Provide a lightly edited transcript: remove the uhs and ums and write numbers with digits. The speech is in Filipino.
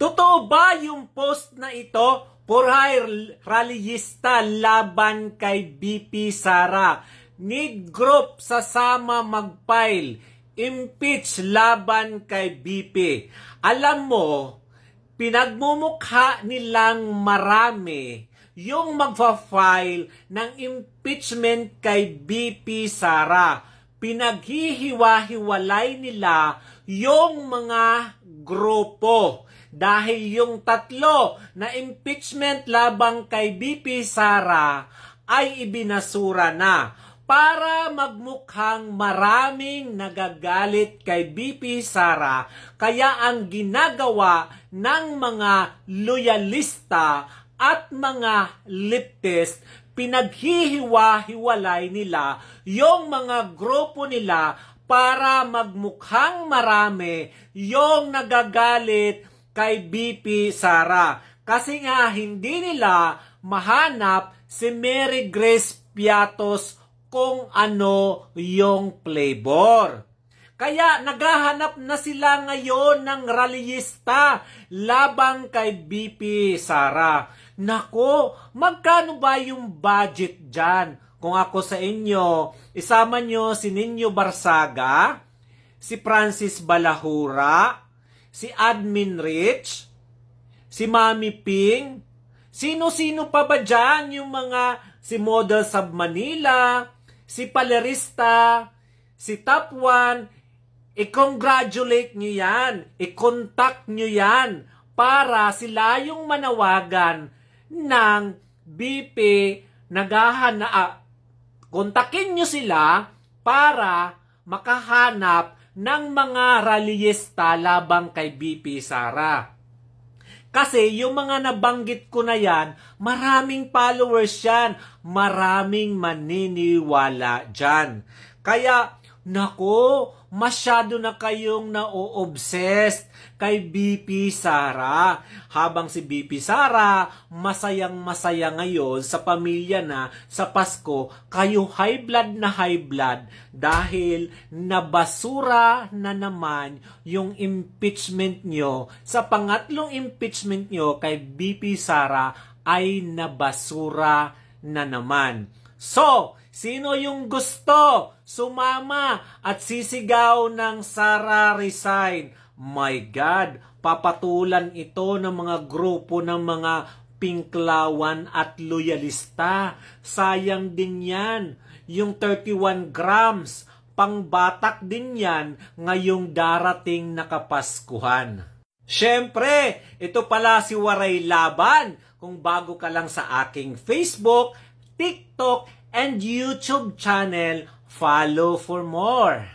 Totoo ba yung post na ito? Purhay rallyista laban kay BP Sara. Need group sasama mag-file. Impeach laban kay BP. Alam mo, pinagmumukha nilang marami yung magfa-file ng impeachment kay BP Sara. Pinaghihiwa-hiwalay nila yung mga grupo. Dahil yung tatlo na impeachment labang kay BP Sara ay ibinasura na para magmukhang maraming nagagalit kay BP Sara. Kaya ang ginagawa ng mga loyalista at mga leftist, pinaghihiwa-hiwalay nila yung mga grupo nila para magmukhang marami yung nagagalit kay BP Sara. Kasi nga hindi nila mahanap si Mary Grace Piatos kung ano yung flavor. Kaya naghahanap na sila ngayon ng rallyista labang kay BP Sara. Nako, magkano ba yung budget dyan? Kung ako sa inyo, isama nyo si Nino Barsaga, si Francis Balahura, si Admin Rich, si Mami Ping, sino-sino pa ba dyan yung mga si Model Sub Manila, si Palerista, si Top 1, i-congratulate nyo yan, i-contact nyo yan para sila yung manawagan ng BP kontakin nyo sila para makahanap ng mga rallyista labang kay BP Sara. Kasi yung mga nabanggit ko na yan, maraming followers yan, maraming maniniwala dyan. Kaya, nako, masyado na kayong na-obsessed kay BP Sara. Habang si BP Sara, masayang-masaya ngayon sa pamilya na sa Pasko, kayo high blood dahil nabasura na naman yung impeachment nyo. Sa pangatlong impeachment nyo kay BP Sara ay nabasura na naman. So, sino yung gusto sumama at sisigaw ng Sara resign? My God, papatulan ito ng mga grupo ng mga pinklawan at loyalista. Sayang din yan. Yung 31 grams, pangbatak din yan ngayong darating na Kapaskuhan. Siyempre, ito pala si Waray Laban. Kung bago ka lang sa aking Facebook, TikTok, and YouTube channel, follow for more.